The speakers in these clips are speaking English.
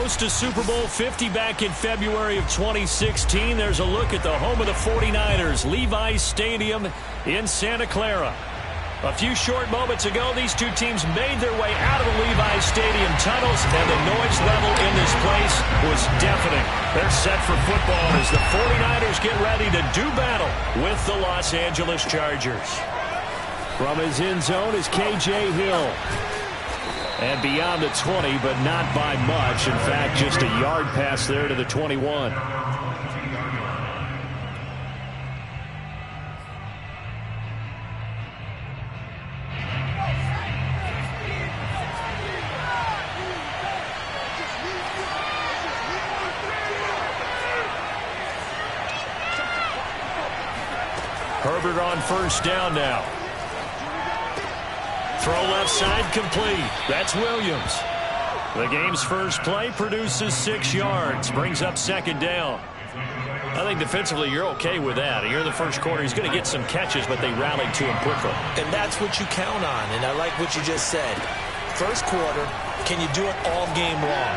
host to Super Bowl 50 back in February of 2016. There's a look at the home of the 49ers, Levi's Stadium in Santa Clara. A few short moments ago, these two teams made their way out of the Levi's Stadium tunnels, and the noise level in this place was deafening. They're set for football as the 49ers get ready to do battle with the Los Angeles Chargers. From his end zone is K.J. Hill. And beyond the 20, but not by much. In fact, just a yard pass there to the 21. Herbert on first down now. Throw left side complete. That's Williams. The game's first play produces 6 yards. Brings up second down. I think defensively you're okay with that. You're in the first quarter. He's going to get some catches, but they rallied to him quickly. And that's what you count on. And I like what you just said. First quarter, can you do it all game long?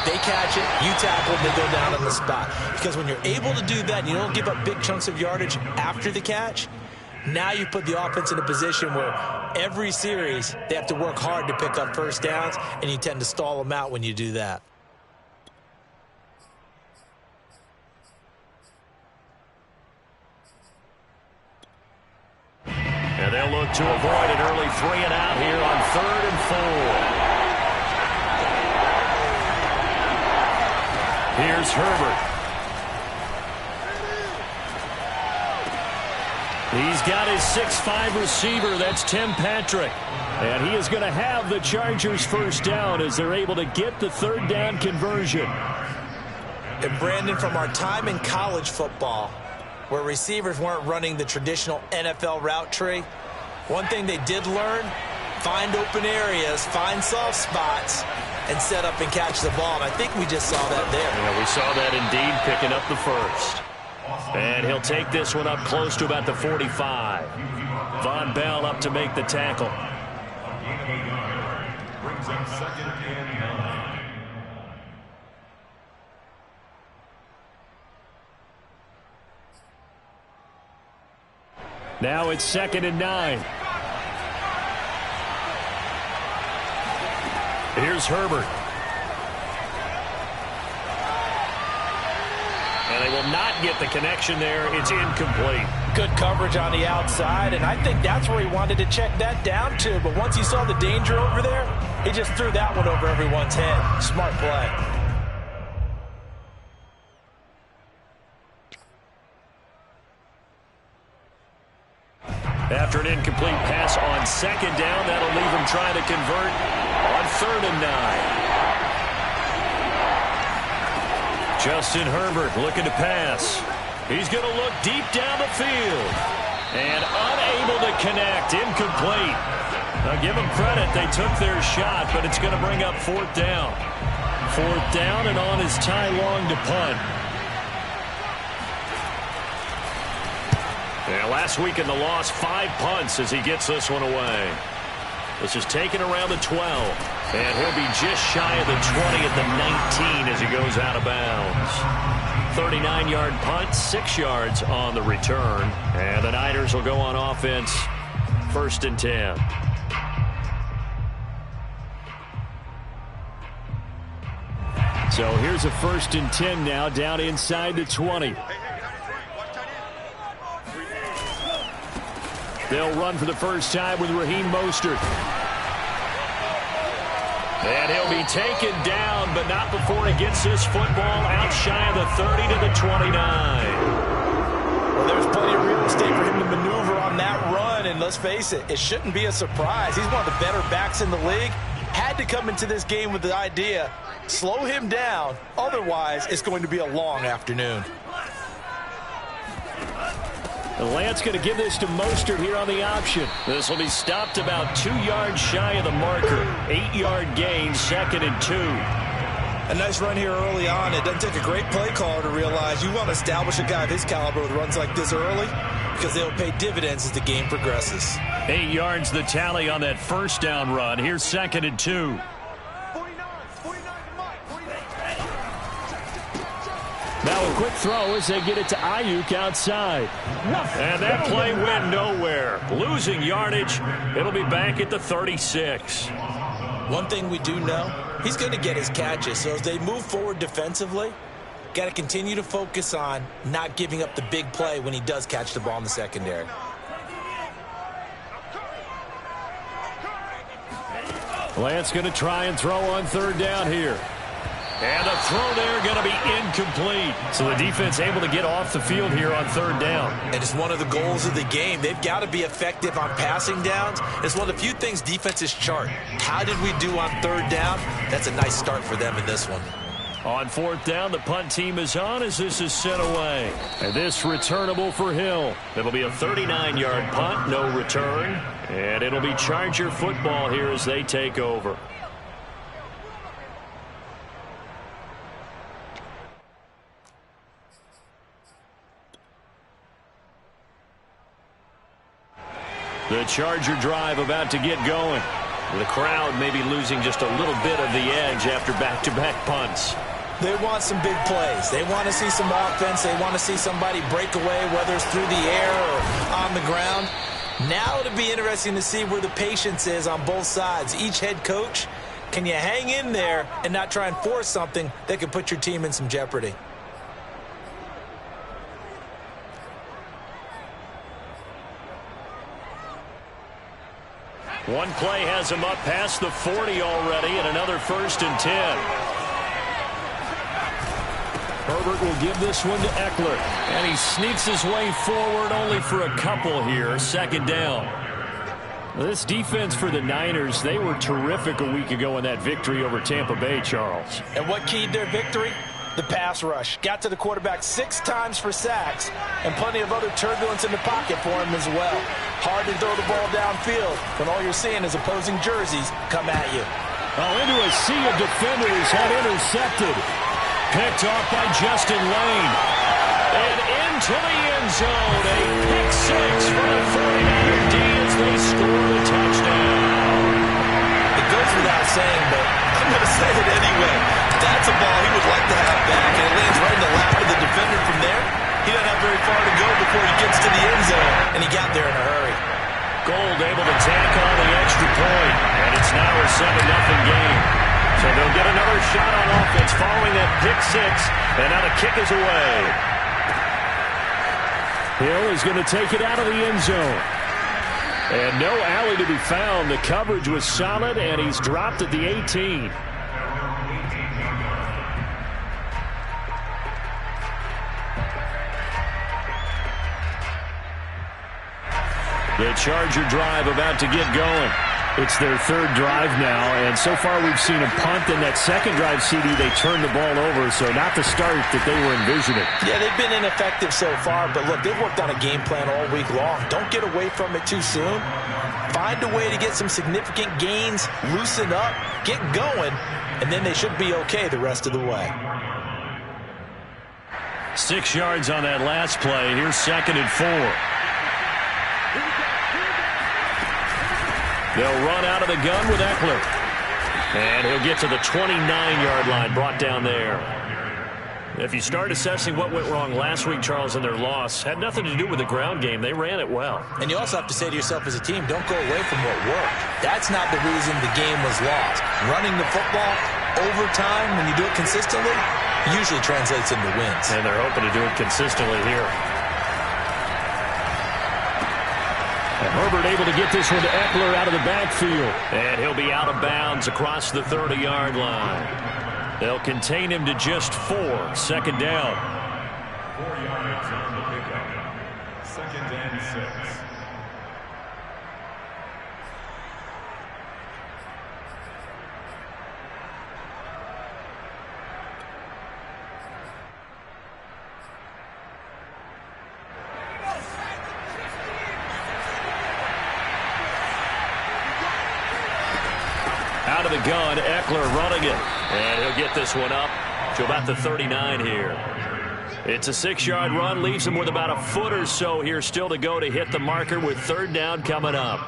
They catch it, you tackle, they go down on the spot. Because when you're able to do that, and you don't give up big chunks of yardage after the catch, now you put the offense in a position where every series they have to work hard to pick up first downs, and you tend to stall them out when you do that. And they'll look to avoid an early 3 and out here on 3rd and 4. Here's Herbert. He's got his 6'5" receiver. That's Tim Patrick. And he is going to have the Chargers first down as they're able to get the 3rd down conversion. And Brandon, from our time in college football, where receivers weren't running the traditional NFL route tree, one thing they did learn, find open areas, find soft spots, and set up and catch the ball. And I think we just saw that there. Yeah, we saw that indeed, picking up the first. And he'll take this one up close to about the 45. Von Bell up to make the tackle. Now it's 2nd and 9. Here's Herbert. And they will not get the connection there. It's incomplete. Good coverage on the outside, and I think that's where he wanted to check that down to. But once he saw the danger over there, he just threw that one over everyone's head. Smart play. After an incomplete pass on 2nd down, that'll leave him trying to convert on 3rd and 9. Justin Herbert looking to pass. He's going to look deep down the field. And unable to connect. Incomplete. Now give them credit. They took their shot, but it's going to bring up 4th down. 4th down, and on is Ty Long to punt. Yeah, last week in the loss, 5 punts as he gets this one away. This is taken around the 12. And he'll be just shy of the 20 at the 19 as he goes out of bounds. 39-yard punt, 6 yards on the return. And the Niners will go on offense, 1st and 10. So here's a 1st and 10 now, down inside the 20. They'll run for the first time with Raheem Mostert. And he'll be taken down, but not before he gets this football out shy of the 30 to the 29. Well, there's plenty of real estate for him to maneuver on that run, and let's face it, it shouldn't be a surprise. He's one of the better backs in the league. Had to come into this game with the idea, slow him down, otherwise it's going to be a long afternoon. And Lance going to give this to Mostert here on the option. This will be stopped about 2 yards shy of the marker. 8-yard gain, 2nd and 2. A nice run here early on. It doesn't take a great play caller to realize you want to establish a guy of his caliber with runs like this early because they'll pay dividends as the game progresses. 8 yards the tally on that 1st down run. Here's 2nd and 2. quick throw as they get it to Ayuk outside. And that play went nowhere. Losing yardage. It'll be back at the 36. One thing we do know, he's going to get his catches. So as they move forward defensively, got to continue to focus on not giving up the big play when he does catch the ball in the secondary. Lance going to try and throw on third down here. And the throw there going to be incomplete. So the defense able to get off the field here on third down. And it's one of the goals of the game. They've got to be effective on passing downs. It's one of the few things defenses chart. How did we do on third down? That's a nice start for them in this one. On fourth down, the punt team is on as this is sent away. And this returnable for Hill. It'll be a 39-yard punt, no return. And it'll be Charger football here as they take over. The Charger drive about to get going. The crowd maybe losing just a little bit of the edge after back-to-back punts. They want some big plays. They want to see some offense. They want to see somebody break away, whether it's through the air or on the ground. Now it'll be interesting to see where the patience is on both sides. Each head coach, can you hang in there and not try and force something that could put your team in some jeopardy? One play has him up past the 40 already, and another 1st and 10. Herbert will give this one to Eckler, and he sneaks his way forward only for a couple here. 2nd down. This defense for the Niners, they were terrific a week ago in that victory over Tampa Bay, Charles. And what keyed their victory? The pass rush. Got to the quarterback 6 times for sacks, and plenty of other turbulence in the pocket for him as well. Hard to throw the ball downfield when all you're seeing is opposing jerseys come at you. Oh, into a sea of defenders, had intercepted. Picked off by Justin Lane. And into the end zone. A pick 6 for the 49er D as they score the touchdown. It goes without saying, but I'm going to say it anyway. That's a ball he would like to have back, and it lands right in the lap of the defender from there. He doesn't have very far to go before he gets to the end zone, and he got there in a hurry. Gold able to tack on the extra point, and it's now a 7-0 game. So they'll get another shot on offense following that pick 6, and now the kick is away. Hill is going to take it out of the end zone. And no alley to be found. The coverage was solid, and he's dropped at the 18. The Charger drive about to get going. It's their 3rd drive now, and so far we've seen a punt. In that 2nd drive, CD, they turned the ball over, so not the start that they were envisioning. Yeah, they've been ineffective so far, but look, they've worked on a game plan all week long. Don't get away from it too soon. Find a way to get some significant gains, loosen up, get going, and then they should be okay the rest of the way. 6 yards on that last play. Here's 2nd and 4. They'll run out of the gun with Eckler. And he'll get to the 29-yard line, brought down there. If you start assessing what went wrong last week, Charles, in their loss, had nothing to do with the ground game. They ran it well. And you also have to say to yourself as a team, don't go away from what worked. That's not the reason the game was lost. Running the football, overtime, when you do it consistently, usually translates into wins. And they're hoping to do it consistently here. And Herbert able to get this one to Eckler out of the backfield. And he'll be out of bounds across the 30-yard line. They'll contain him to just 4. 2nd down. 4 yards on the pickup. 2nd and 6. Out of the gun, Eckler running it. And he'll get this one up to about the 39 here. It's a 6-yard run, leaves him with about a foot or so here still to go to hit the marker with 3rd down coming up.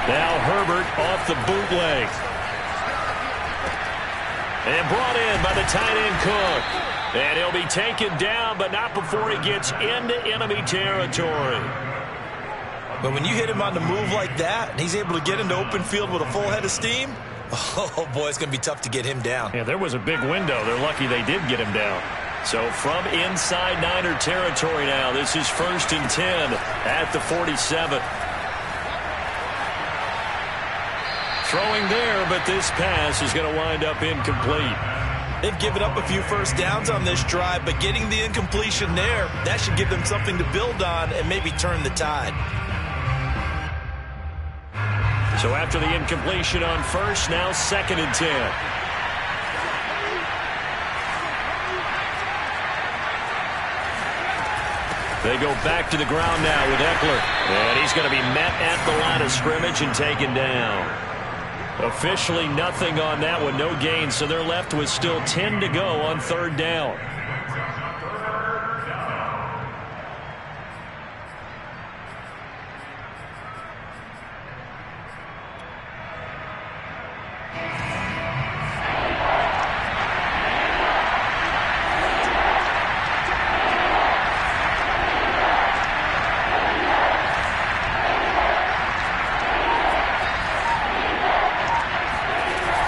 Now Herbert off the bootleg. And brought in by the tight end Cook. And he'll be taken down, but not before he gets into enemy territory. But when you hit him on the move like that, and he's able to get into open field with a full head of steam, oh, boy, it's going to be tough to get him down. Yeah, there was a big window. They're lucky they did get him down. So from inside Niner territory now, this is 1st and 10 at the 47. Throwing there, but this pass is going to wind up incomplete. They've given up a few first downs on this drive, but getting the incompletion there, that should give them something to build on and maybe turn the tide. So after the incompletion on first, now 2nd and 10. They go back to the ground now with Eckler. And he's going to be met at the line of scrimmage and taken down. Officially nothing on that one, no gain. So they're left with still 10 to go on 3rd down.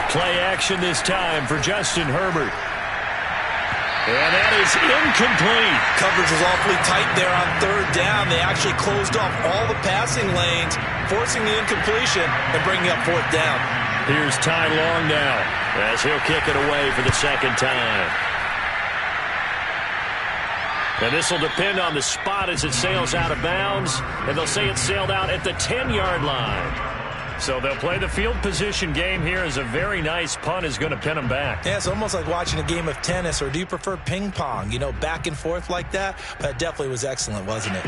Play action this time for Justin Herbert. And that is incomplete. Coverage was awfully tight there on 3rd down. They actually closed off all the passing lanes, forcing the incompletion and bringing up 4th down. Here's Ty Long now as he'll kick it away for the 2nd time. And this will depend on the spot as it sails out of bounds. And they'll say it sailed out at the 10-yard line. So they'll play the field position game here as a very nice punt is going to pin them back. Yeah, it's almost like watching a game of tennis, or do you prefer ping pong? You know, back and forth like that? That definitely was excellent, wasn't it?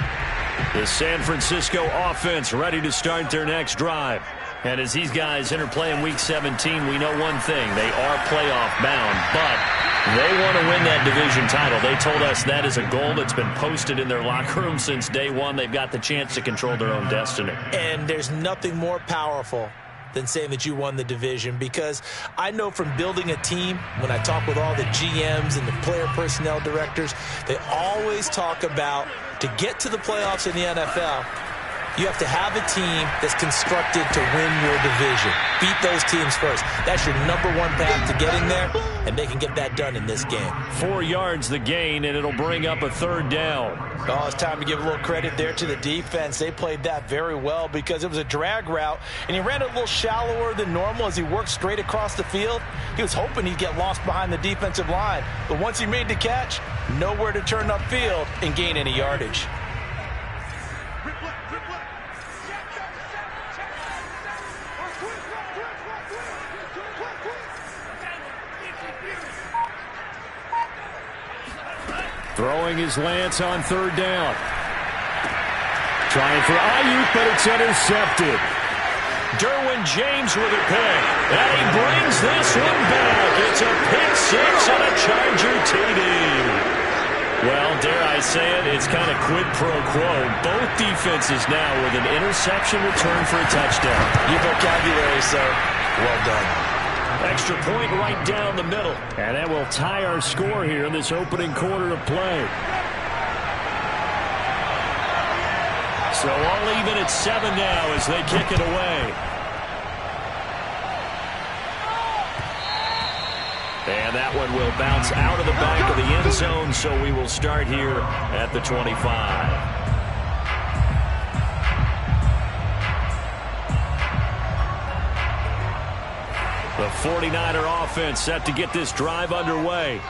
The San Francisco offense ready to start their next drive. And as these guys interplay in Week 17, we know one thing. They are playoff bound, but they want to win that division title. They told us that is a goal that's been posted in their locker room since day one. They've got the chance to control their own destiny. And there's nothing more powerful than saying that you won the division, because I know from building a team, when I talk with all the GMs and the player personnel directors, they always talk about, to get to the playoffs in the NFL, you have to have a team that's constructed to win your division. Beat those teams first. That's your #1 path to getting there, and they can get that done in this game. 4 yards the gain, and it'll bring up a 3rd down. Oh, it's time to give a little credit there to the defense. They played that very well because it was a drag route, and he ran it a little shallower than normal as he worked straight across the field. He was hoping he'd get lost behind the defensive line, but once he made the catch, nowhere to turn upfield and gain any yardage. Throwing his Lance on 3rd down. Trying for Ayuk, but it's intercepted. Derwin James with a pick. And he brings this one back. It's a pick 6 on a Charger TD. Well, dare I say it, it's kind of quid pro quo. Both defenses now with an interception return for a touchdown. Your vocabulary, sir. Well done. Extra point right down the middle. And that will tie our score here in this opening quarter of play. So all even at 7 now as they kick it away. And that one will bounce out of the back of the end zone, so we will start here at the 25. The 49er offense set to get this drive underway.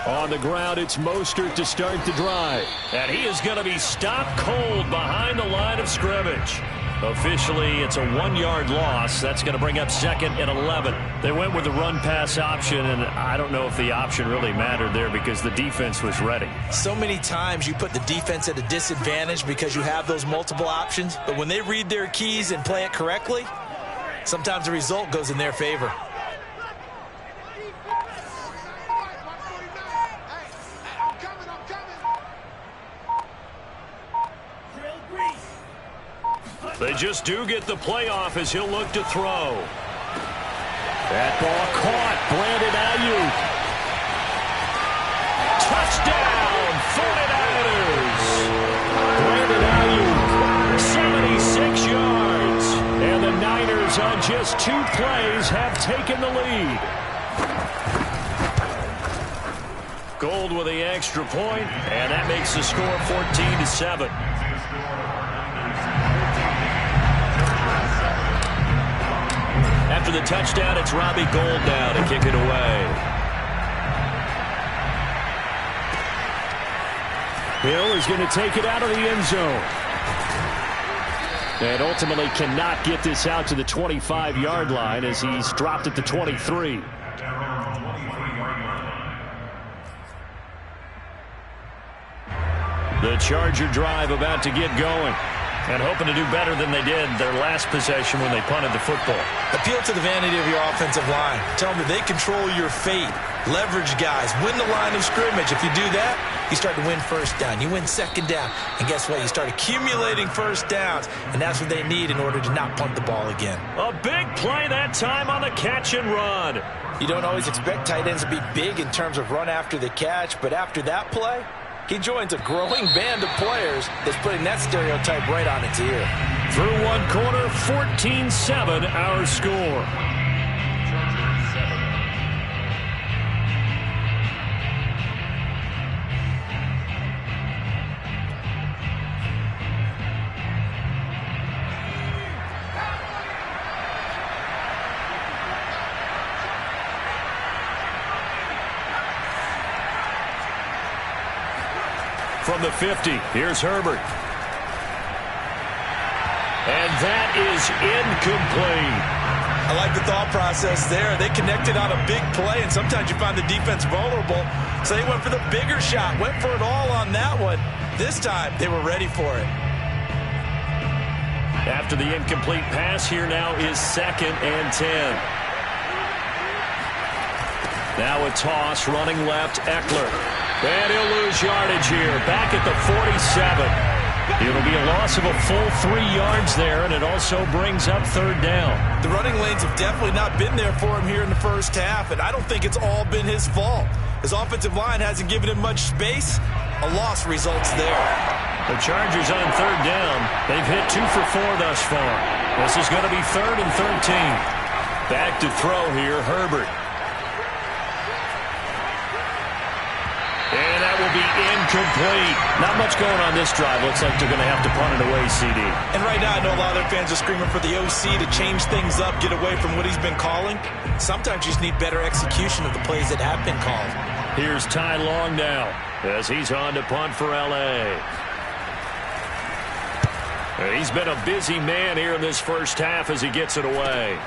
On the ground, it's Mostert to start the drive. And he is going to be stopped cold behind the line of scrimmage. Officially, it's a 1-yard loss. That's going to bring up 2nd and 11. They went with the run-pass option, and I don't know if the option really mattered there because the defense was ready. So many times you put the defense at a disadvantage because you have those multiple options, but when they read their keys and play it correctly, sometimes the result goes in their favor. They just do get the playoff as he'll look to throw. That ball caught. Brandon Ayuk. Touchdown, 49ers. Brandon Ayuk, 76 yards. And the Niners on just 2 plays have taken the lead. Gold with the extra point, and that makes the score 14-7. After the touchdown, it's Robbie Gould now to kick it away. Hill is going to take it out of the end zone. And ultimately cannot get this out to the 25-yard line as he's dropped at the 23. The Charger drive about to get going. And hoping to do better than they did their last possession when they punted the football. Appeal to the vanity of your offensive line. Tell them that they control your fate. Leverage guys. Win the line of scrimmage. If you do that, you start to win first down. You win second down. And guess what? You start accumulating first downs. And that's what they need in order to not punt the ball again. A big play that time on the catch and run. You don't always expect tight ends to be big in terms of run after the catch. But after that play, he joins a growing band of players that's putting that stereotype right on its ear. Through one quarter, 14-7 our score. From the 50, here's Herbert. And that is incomplete. I like the thought process there. They connected on a big play, and sometimes you find the defense vulnerable. So they went for the bigger shot, went for it all on that one. This time, they were ready for it. After the incomplete pass, here now is 2nd and 10. Now a toss, running left, Eckler. And he'll lose yardage here, back at the 47. It'll be a loss of a full 3 yards there, and it also brings up 3rd down. The running lanes have definitely not been there for him here in the first half, and I don't think it's all been his fault. His offensive line hasn't given him much space. A loss results there. The Chargers on 3rd down. They've hit 2 for 4 thus far. This is going to be 3rd and 13. Back to throw here, Herbert. And that will be incomplete. Not much going on this drive. Looks like they're going to have to punt it away, CD. And right now, I know a lot of their fans are screaming for the OC to change things up, get away from what he's been calling. Sometimes you just need better execution of the plays that have been called. Here's Ty Long now as he's on to punt for L.A. He's been a busy man here in this first half as he gets it away.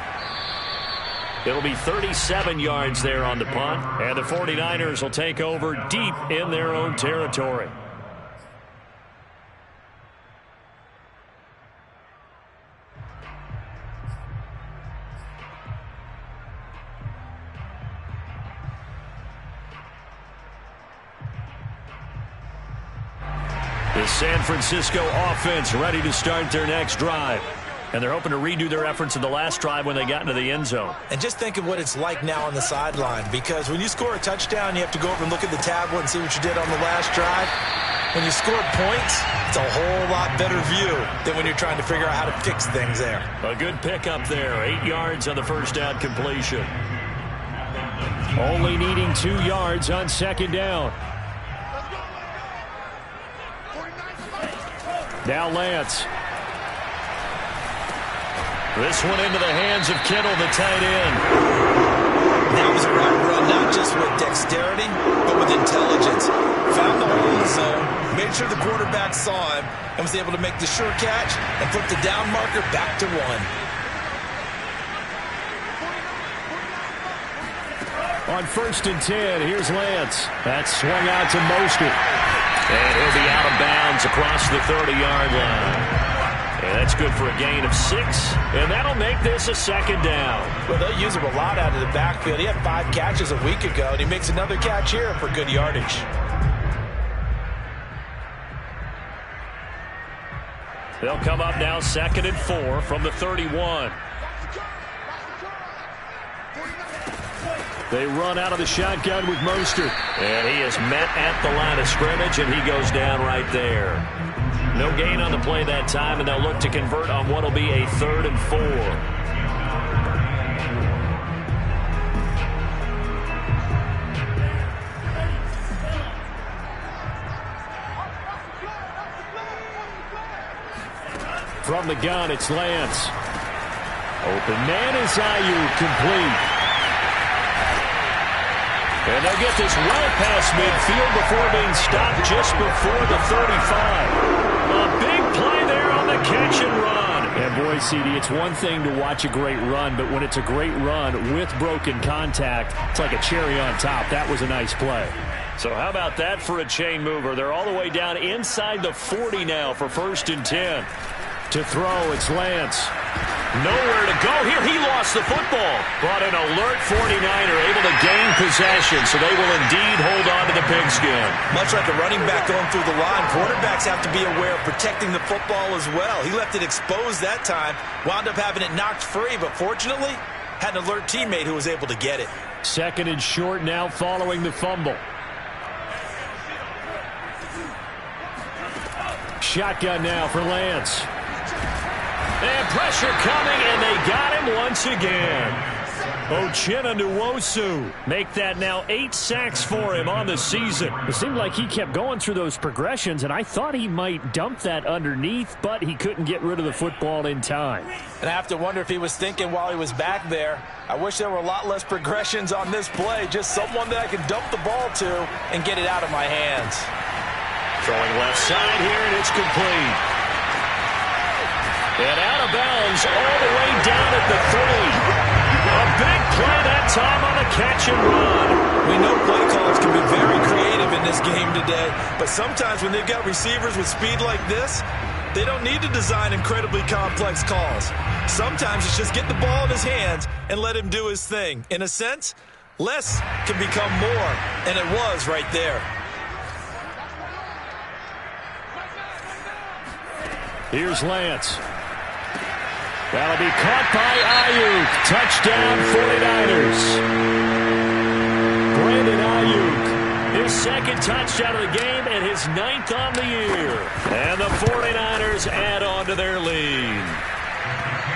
It'll be 37 yards there on the punt, and the 49ers will take over deep in their own territory. The San Francisco offense ready to start their next drive. And they're hoping to redo their efforts in the last drive when they got into the end zone. And just think of what it's like now on the sideline, because when you score a touchdown, you have to go over and look at the tablet and see what you did on the last drive. When you scored points, it's a whole lot better view than when you're trying to figure out how to fix things there. A good pickup there. 8 yards on the first down completion. Only needing 2 yards on 2nd down. Now Lance. This one into the hands of Kittle, the tight end. That was a route run, not just with dexterity, but with intelligence. Found the hole in the zone, made sure the quarterback saw him, and was able to make the sure catch and put the down marker back to 1. On 1st and 10, here's Lance. That's swung out to Mostert. And he'll be out of bounds across the 30-yard line. And that's good for a gain of 6, and that'll make this a 2nd down. Well, they'll use him a lot out of the backfield. He had 5 catches a week ago, and he makes another catch here for good yardage. They'll come up now 2nd and 4 from the 31. They run out of the shotgun with Mostert. And he is met at the line of scrimmage, and he goes down right there. No gain on the play that time, and they'll look to convert on what will be a 3rd and 4. From the gun, it's Lance. Open man is Ayuk, complete. And they'll get this well past midfield before being stopped just before the 35. A big play there on the catch and run. And boy, CD, it's one thing to watch a great run, but when it's a great run with broken contact, it's like a cherry on top. That was a nice play. So how about that for a chain mover? They're all the way down inside the 40 now for 1st and 10. To throw, it's Lance. Nowhere to go here. He lost the football. But an alert 49er able to gain possession, so they will indeed hold on to the pigskin. Much like a running back going through the line, quarterbacks have to be aware of protecting the football as well. He left it exposed that time, wound up having it knocked free, but fortunately had an alert teammate who was able to get it. 2nd and short now following the fumble. Shotgun now for Lance. And pressure coming, and they got him once again. Uchenna Nwosu make that now 8 sacks for him on the season. It seemed like he kept going through those progressions, and I thought he might dump that underneath, but he couldn't get rid of the football in time. And I have to wonder if he was thinking while he was back there, I wish there were a lot less progressions on this play, just someone that I could dump the ball to and get it out of my hands. Throwing left side here, and it's complete. And out of bounds all the way down at the 3. A big play that time on a catch and run. We know play calls can be very creative in this game today, but sometimes when they've got receivers with speed like this, they don't need to design incredibly complex calls. Sometimes it's just get the ball in his hands and let him do his thing. In a sense, less can become more, and it was right there. Here's Lance. That'll be caught by Ayuk. Touchdown, 49ers. Brandon Ayuk, his 2nd touchdown of the game and his 9th on the year. And the 49ers add on to their lead.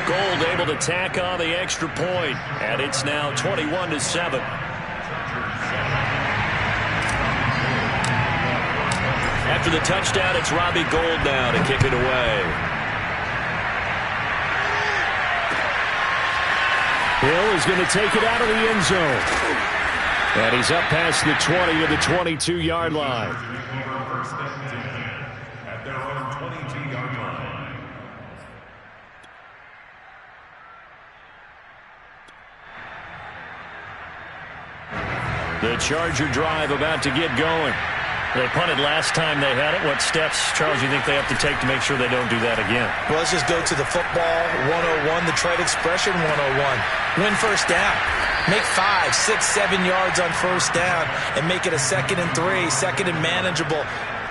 Gold able to tack on the extra point, and it's now 21-7. After the touchdown, it's Robbie Gould now to kick it away. Hill is going to take it out of the end zone. And he's up past the 20 to the 22-yard line. At their own 22-yard line. The Charger drive about to get going. They punted last time they had it. What steps, Charles, you think they have to take to make sure they don't do that again? Well, let's just go to the football 101, the trade expression 101. Win first down. Make 5, 6, 7 yards on first down and make it a 2nd and 3, 2nd and manageable.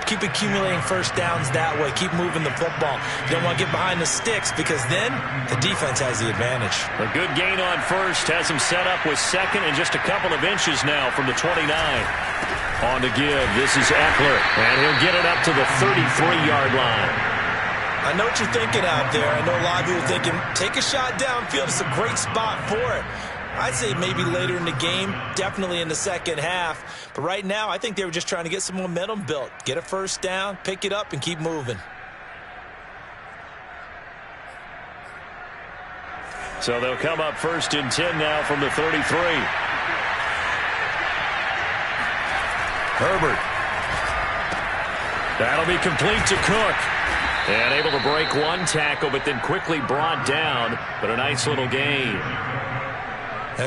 Keep accumulating first downs that way. Keep moving the football. You don't want to get behind the sticks because then the defense has the advantage. A good gain on first has him set up with 2nd and just a couple of inches now from the 29. On to give. This is Eckler, and he'll get it up to the 33-yard line. I know what you're thinking out there. I know a lot of you are thinking, take a shot downfield. It's a great spot for it. I'd say maybe later in the game, definitely in the second half. But right now, I think they were just trying to get some momentum built. Get a first down, pick it up, and keep moving. So they'll come up 1st and 10 now from the 33. Herbert. That'll be complete to Cook. And able to break one tackle, but then quickly brought down. But a nice little gain.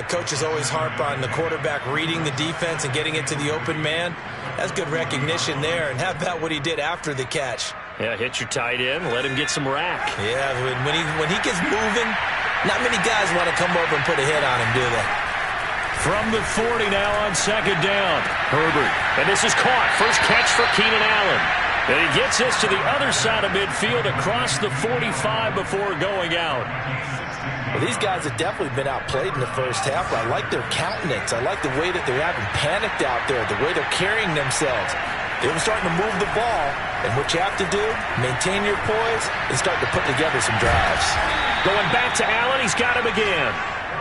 Coaches always harp on the quarterback reading the defense and getting it to the open man. That's good recognition there. And how about what he did after the catch? Yeah, hit your tight end, let him get some rack. Yeah, when he gets moving, not many guys want to come over and put a hit on him, do they? From the 40 now on 2nd down. Herbert. And this is caught. First catch for Keenan Allen. And he gets this to the other side of midfield across the 45 before going out. Well, these guys have definitely been outplayed in the first half. I like their countenance. I like the way that they're having panicked out there, the way they're carrying themselves. They were starting to move the ball, and what you have to do, maintain your poise and start to put together some drives. Going back to Allen, he's got him again.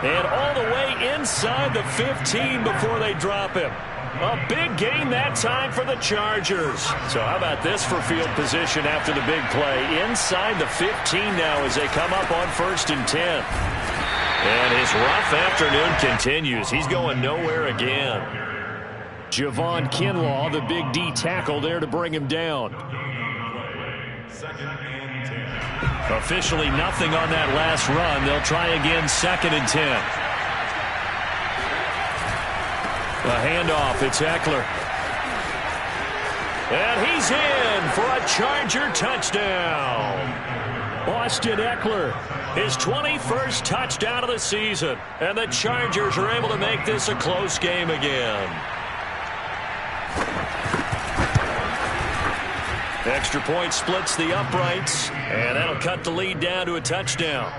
And all the way inside the 15 before they drop him. A big gain that time for the Chargers. So how about this for field position after the big play? Inside the 15 now as they come up on 1st and 10. And his rough afternoon continues. He's going nowhere again. Javon Kinlaw, the big D tackle there to bring him down. Officially nothing on that last run. They'll try again 2nd and 10. A handoff, it's Eckler. And he's in for a Charger touchdown. Austin Eckler, his 21st touchdown of the season. And the Chargers are able to make this a close game again. Extra point splits the uprights, and that'll cut the lead down to a touchdown.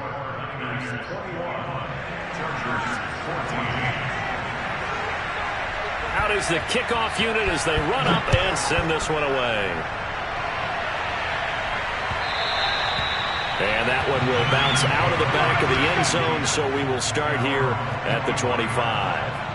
Out is the kickoff unit as they run up and send this one away. And that one will bounce out of the back of the end zone, so we will start here at the 25.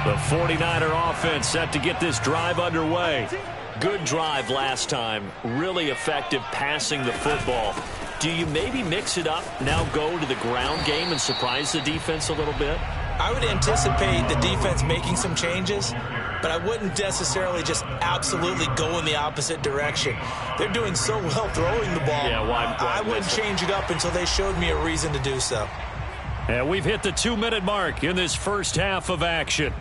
The 49er offense set to get this drive underway. Good drive last time. Really effective passing the football. Do you maybe mix it up, now go to the ground game and surprise the defense a little bit? I would anticipate the defense making some changes, but I wouldn't necessarily just absolutely go in the opposite direction. They're doing so well throwing the ball. Yeah, why I wouldn't change it up until they showed me a reason to do so. And we've hit the 2-minute mark in this first half of action.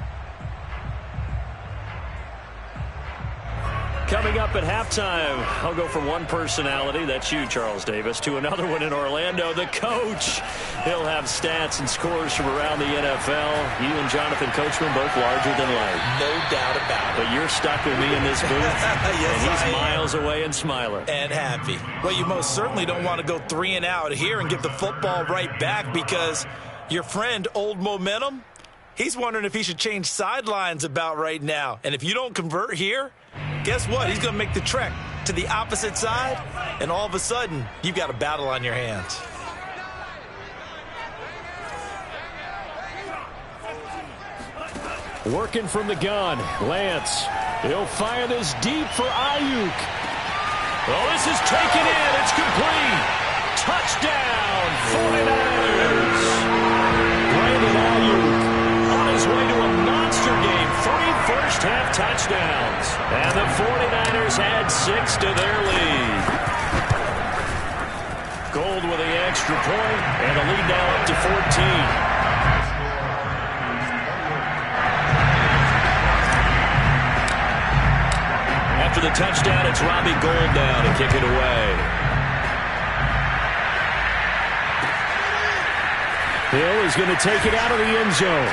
Coming up at halftime, I'll go from one personality, that's you, Charles Davis, to another one in Orlando, the coach. He'll have stats and scores from around the NFL. You and Jonathan Coachman both larger than life. No doubt about it. But you're stuck with me in this booth, yes, and he's miles away and smiling. And happy. Well, you most certainly don't want to go 3 and out here and get the football right back because your friend, Old Momentum, he's wondering if he should change sidelines about right now. And if you don't convert here, guess what? He's going to make the trek to the opposite side, and all of a sudden, you've got a battle on your hands. Working from the gun, Lance. He'll fire this deep for Ayuk. Well, this is taken in. It's complete. Touchdown, 49ers. Brandon Ayuk on his way to a monster game. 3 first-half touchdowns. And the 49ers add 6 to their lead. Gold with the extra point, and the lead now up to 14. After the touchdown, it's Robbie Gould now to kick it away. Hill is going to take it out of the end zone.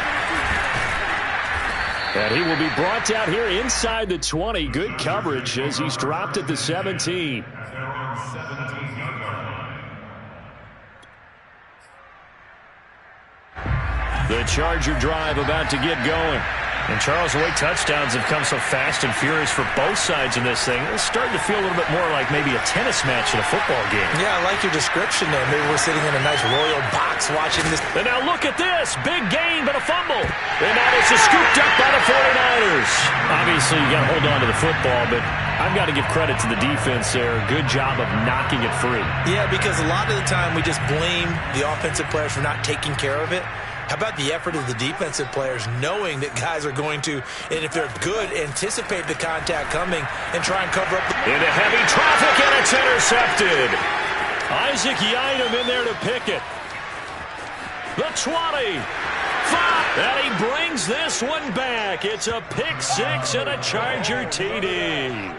And he will be brought out here inside the 20. Good coverage as he's dropped at the 17. The Charger drive about to get going. And Charles, the way touchdowns have come so fast and furious for both sides in this thing, it's starting to feel a little bit more like maybe a tennis match in a football game. Yeah, I like your description there. Maybe we're sitting in a nice royal box watching this. And now look at this. Big gain, but a fumble. And that is scooped up by the 49ers. Obviously, you got to hold on to the football, but I've got to give credit to the defense there. Good job of knocking it free. Yeah, because a lot of the time we just blame the offensive players for not taking care of it. How about the effort of the defensive players knowing that guys are going to, and if they're good, anticipate the contact coming and try and cover up. Into heavy traffic, and it's intercepted. Isaac Yiadom in there to pick it. The 20. 5. And he brings this one back. It's a pick 6 and a Charger TD.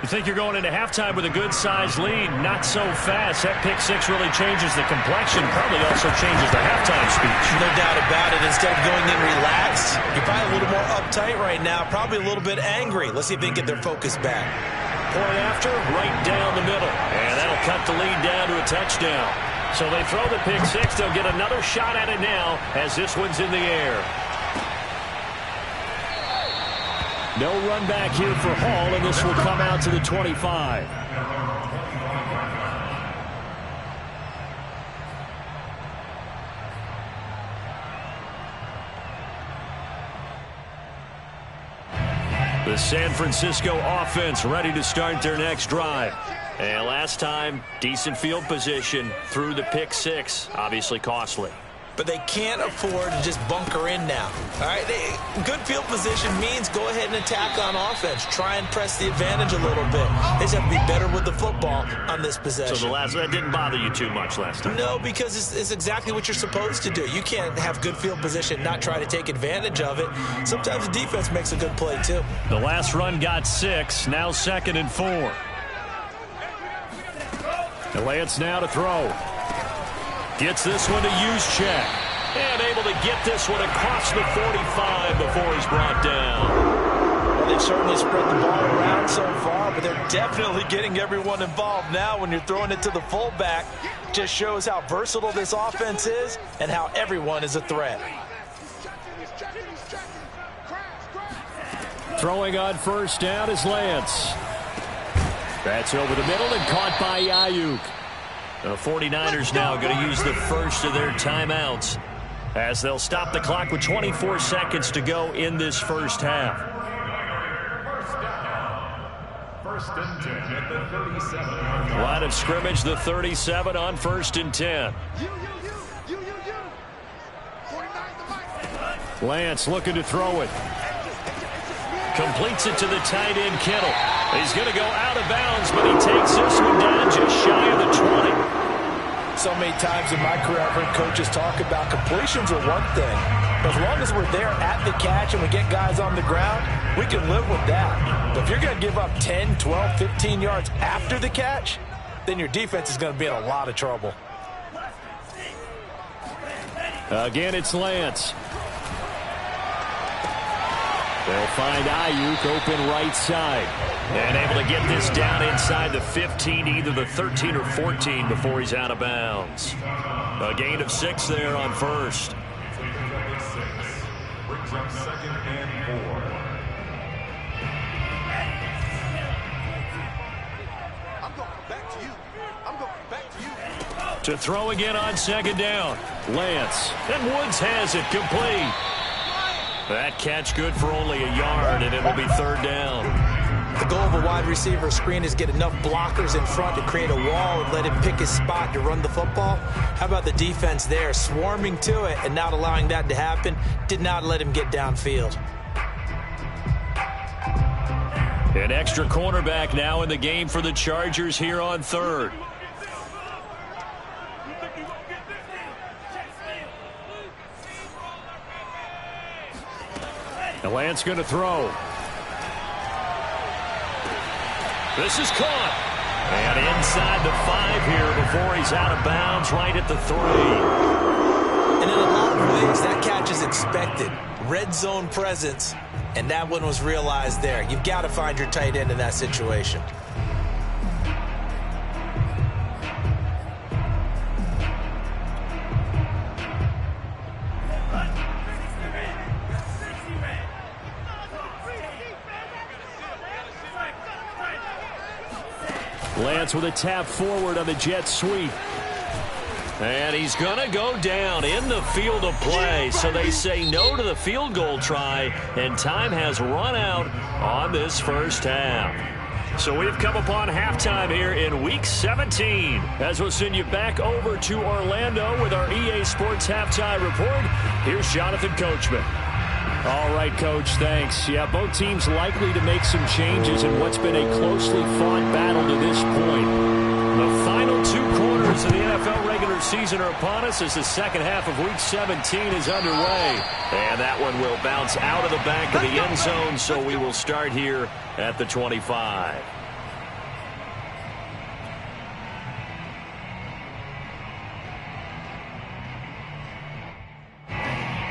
You think you're going into halftime with a good-sized lead. Not so fast. That pick six really changes the complexion. Probably also changes the halftime speech. No doubt about it. Instead of going in relaxed, you're probably a little more uptight right now. Probably a little bit angry. Let's see if they can get their focus back. Point after, right down the middle. And that'll cut the lead down to a touchdown. So they throw the pick six. They'll get another shot at it now as this one's in the air. No run back here for Hall, and this will come out to the 25. The San Francisco offense ready to start their next drive. And last time, decent field position through the pick six. Obviously costly. But they can't afford to just bunker in now. All right, good field position means go ahead and attack on offense. Try and press the advantage a little bit. They just have to be better with the football on this possession. So that didn't bother you too much last time? No, because it's exactly what you're supposed to do. You can't have good field position, not try to take advantage of it. Sometimes the defense makes a good play, too. The last run got 6, now 2nd and 4. Lance now to throw. Gets this one to Juszczyk. And able to get this one across the 45 before he's brought down. Well, they've certainly spread the ball around so far, but they're definitely getting everyone involved now when you're throwing it to the fullback. Just shows how versatile this offense is and how everyone is a threat. Throwing on first down is Lance. That's over the middle and caught by Ayuk. The 49ers now going to use the first of their timeouts as they'll stop the clock with 24 seconds to go in this first half. First and 10 at the 37. Line of scrimmage, the 37 on 1st and 10. Lance looking to throw it. Completes it to the tight end, Kittle. He's going to go out of bounds, but he takes this one down just shy of the 20. So many times in my career, I've heard coaches talk about completions are one thing. But as long as we're there at the catch and we get guys on the ground, we can live with that. But if you're going to give up 10, 12, 15 yards after the catch, then your defense is going to be in a lot of trouble. Again, it's Lance. They'll find Ayuk open right side. And able to get this down inside the 15, either the 13 or 14 before he's out of bounds. A gain of 6 there on first. Brings up 2nd and 4. I'm going back to you. I'm going back to you. To throw again on 2nd down. Lance. And Woods has it complete. That catch good for only a yard, and it'll be 3rd down. The goal of a wide receiver screen is get enough blockers in front to create a wall and let him pick his spot to run the football. How about the defense there, swarming to it and not allowing that to happen? Did not let him get downfield. An extra cornerback now in the game for the Chargers here on 3rd. And Lance going to throw. This is caught. And inside the 5 here before he's out of bounds, right at the 3. And in a lot of ways, that catch is expected. Red zone presence, and that one was realized there. You've got to find your tight end in that situation. Lance with a tap forward on the jet sweep. And he's going to go down in the field of play. So they say no to the field goal try, and time has run out on this first half. So we've come upon halftime here in Week 17 as we'll send you back over to Orlando with our EA Sports Halftime Report. Here's Jonathan Coachman. All right, Coach, thanks. Yeah, both teams likely to make some changes in what's been a closely fought battle to this point. The final 2 quarters of the NFL regular season are upon us as the second half of Week 17 is underway. And that one will bounce out of the back of the end zone, so we will start here at the 25.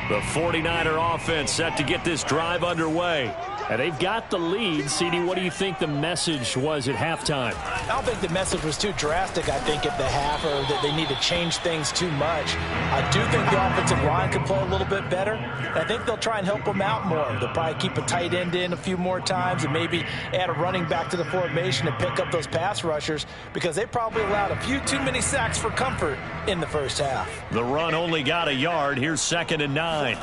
The 49er offense set to get this drive underway. And they've got the lead. CD, what do you think the message was at halftime? I don't think the message was too drastic, I think, at the half, or that they need to change things too much. I do think the offensive line could play a little bit better. And I think they'll try and help them out more. They'll probably keep a tight end in a few more times and maybe add a running back to the formation and pick up those pass rushers, because they probably allowed a few too many sacks for comfort in the first half. The run only got a yard. Here's 2nd and 9.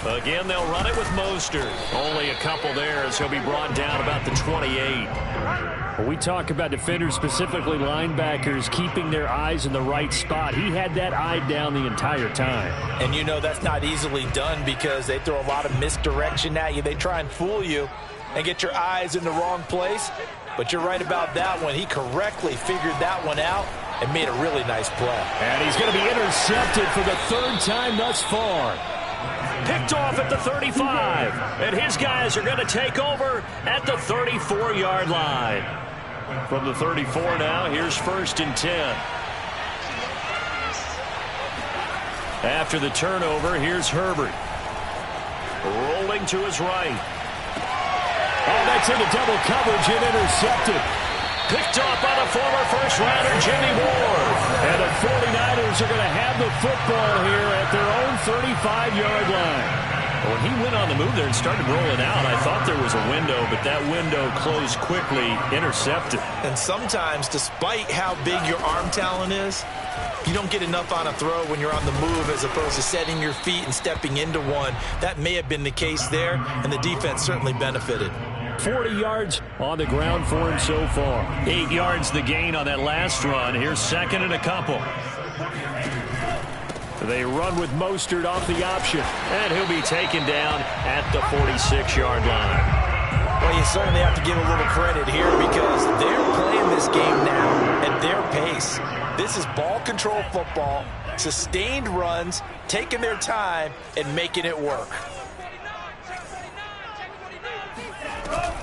Again, they'll run it with Mostert. Only a couple there as he'll be brought down about the 28. When we talk about defenders, specifically linebackers, keeping their eyes in the right spot, he had that eye down the entire time. And you know that's not easily done because they throw a lot of misdirection at you. They try and fool you and get your eyes in the wrong place. But you're right about that one. He correctly figured that one out and made a really nice play. And he's going to be intercepted for the 3rd time thus far. Picked off at the 35. And his guys are going to take over at the 34-yard line. From the 34 now, here's 1st and 10. After the turnover, here's Herbert. Rolling to his right. Oh, that's into double coverage and intercepted. Picked off by the former first-rounder, Jimmy Ward. And the 49ers are going to have the football here at their own 35-yard line. When he went on the move there and started rolling out, I thought there was a window, but that window closed quickly, intercepted. And sometimes, despite how big your arm talent is, you don't get enough on a throw when you're on the move as opposed to setting your feet and stepping into one. That may have been the case there, and the defense certainly benefited. 40 yards on the ground for him so far. 8 yards the gain on that last run. Here's 2nd and a couple. They run with Mostert off the option, and he'll be taken down at the 46-yard line. Well, you certainly have to give a little credit here because they're playing this game now at their pace. This is ball control football, sustained runs, taking their time, and making it work.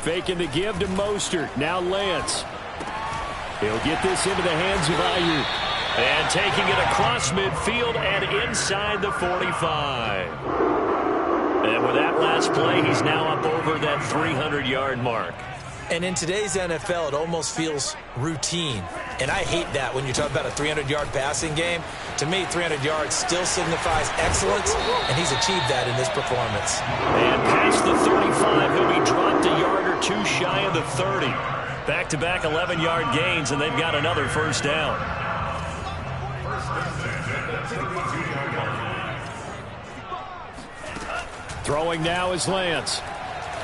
Faking the give to Mostert. Now Lance. He'll get this into the hands of Ayuk. And taking it across midfield and inside the 45. And with that last play, he's now up over that 300-yard mark. And in today's NFL, it almost feels routine. And I hate that when you talk about a 300-yard passing game. To me, 300 yards still signifies excellence, and he's achieved that in this performance. And past the 35, he'll be dropped a yard or two shy of the 30. Back-to-back 11-yard gains, and they've got another first down. Throwing now is Lance.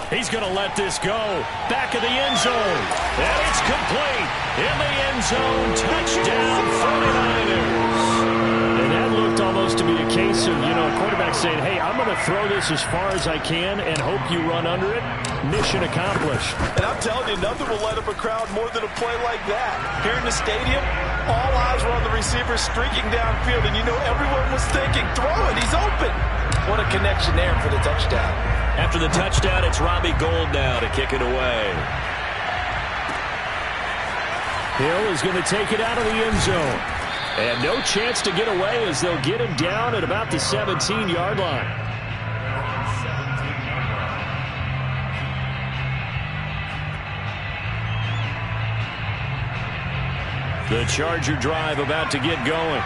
He's going to let this go. Back of the end zone. And it's complete. In the end zone. Touchdown 49ers. And that looked almost to be a case of, a quarterback saying, hey, I'm going to throw this as far as I can and hope you run under it. Mission accomplished. And I'm telling you, nothing will light up a crowd more than a play like that. Here in the stadium, all eyes were on the receiver streaking downfield, and everyone was thinking, throw it, he's open. What a connection there for the touchdown. After the touchdown, it's Robbie Gould now to kick it away. Hill is going to take it out of the end zone. And no chance to get away as they'll get him down at about the 17-yard line. The Charger drive about to get going.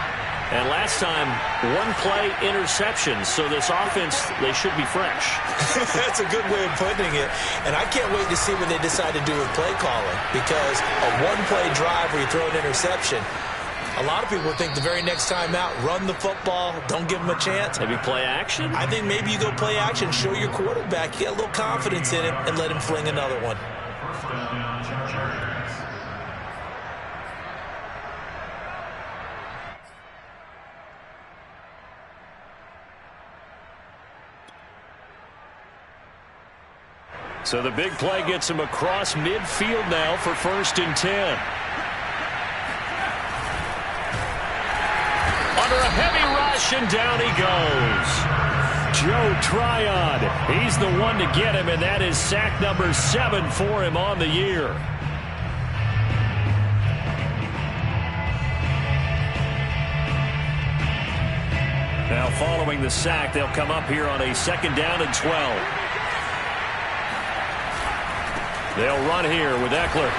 And last time, one play interception. So this offense, they should be fresh. That's a good way of putting it. And I can't wait to see what they decide to do with play calling. Because a one-play drive where you throw an interception, a lot of people think the very next time out, run the football, don't give them a chance. Maybe play action? I think maybe you go play action, show your quarterback, you get a little confidence in him, and let him fling another one. So the big play gets him across midfield now for 1st and 10. Under a heavy rush, and down he goes. Joe Tryon, he's the one to get him, and that is sack number 7 for him on the year. Now following the sack, they'll come up here on a 2nd down and 12. They'll run here with Eckler.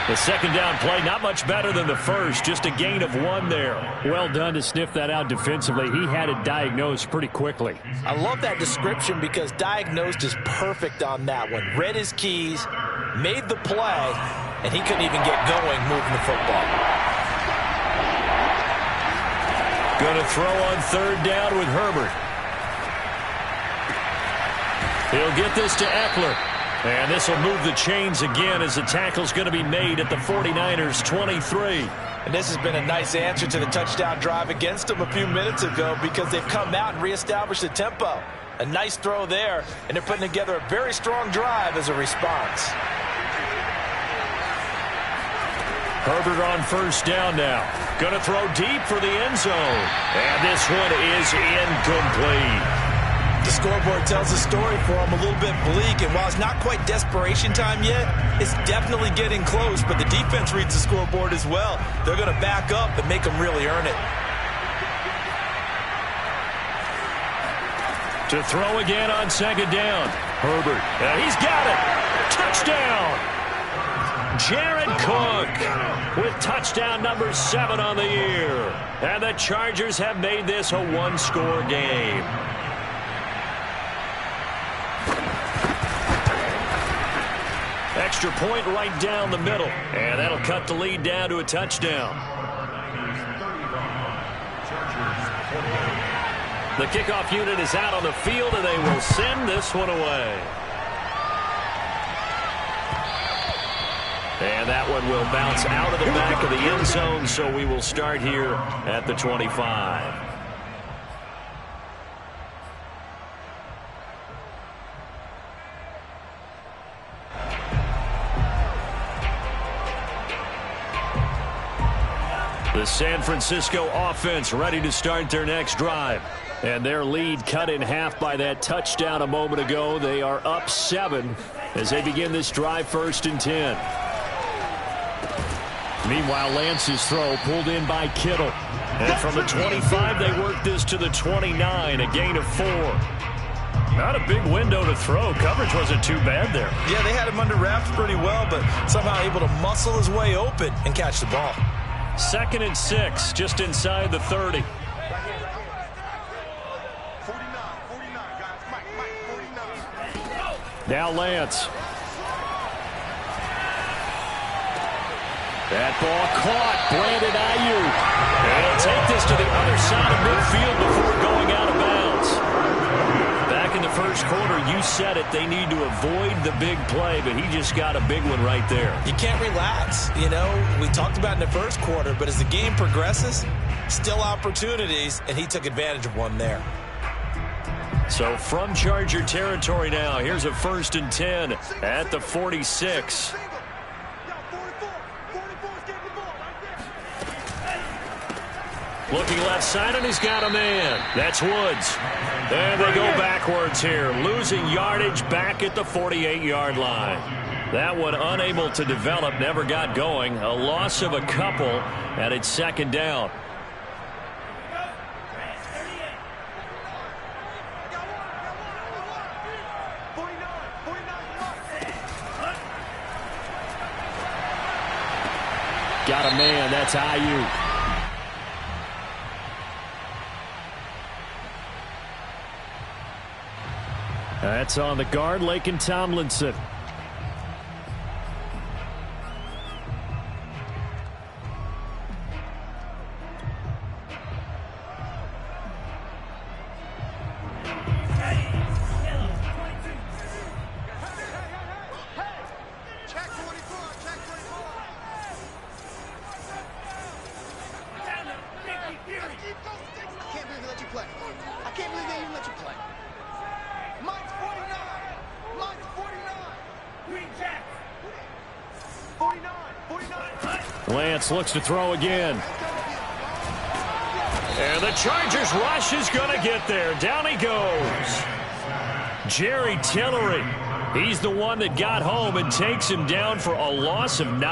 The 2nd down play, not much better than the first, just a gain of 1 there. Well done to sniff that out defensively. He had it diagnosed pretty quickly. I love that description because diagnosed is perfect on that one. Read his keys, made the play, and he couldn't even get going moving the football. Going to throw on 3rd down with Herbert. He'll get this to Eckler. And this will move the chains again as the tackle's going to be made at the 49ers 23. And this has been a nice answer to the touchdown drive against them a few minutes ago because they've come out and reestablished the tempo. A nice throw there, and they're putting together a very strong drive as a response. Herbert on 1st down now. Going to throw deep for the end zone. And this one is incomplete. The scoreboard tells a story for him, a little bit bleak, and while it's not quite desperation time yet, it's definitely getting close, but the defense reads the scoreboard as well. They're going to back up and make them really earn it. To throw again on 2nd down. Herbert. He's got it. Touchdown. Jared Cook with touchdown number 7 on the year. And the Chargers have made this a 1-score game. Extra point right down the middle. And that'll cut the lead down to a touchdown. The kickoff unit is out on the field, and they will send this one away. And that one will bounce out of the back of the end zone, so we will start here at the 25. The San Francisco offense ready to start their next drive. And their lead cut in half by that touchdown a moment ago. They are up 7 as they begin this drive 1st and 10. Meanwhile, Lance's throw pulled in by Kittle. And from the 25, they work this to the 29, a gain of 4. Not a big window to throw. Coverage wasn't too bad there. Yeah, they had him under wraps pretty well, but somehow able to muscle his way open and catch the ball. 2nd and 6, just inside the 30. 49, guys. Mike, 49. Now Lance. That ball caught. Brandon Ayuk. And he'll take this to the other side of midfield before going out of bounds. Back in the first quarter, you said it, they need to avoid the big play, but he just got a big one right there. You can't relax. You know, we talked about in the first quarter, but as the game progresses, still opportunities, and he took advantage of one there. So from Charger territory now, here's a 1st and 10 at the 46. Looking left side, and he's got a man. That's Woods. And they go backwards here, losing yardage back at the 48-yard line. That one unable to develop, never got going. A loss of a couple, and it's 2nd down. Got a man, that's Ayuk. That's on the guard, Laken Tomlinson. Lance looks to throw again. And the Chargers rush is going to get there. Down he goes. Jerry Tillery. He's the one that got home and takes him down for a loss of 9.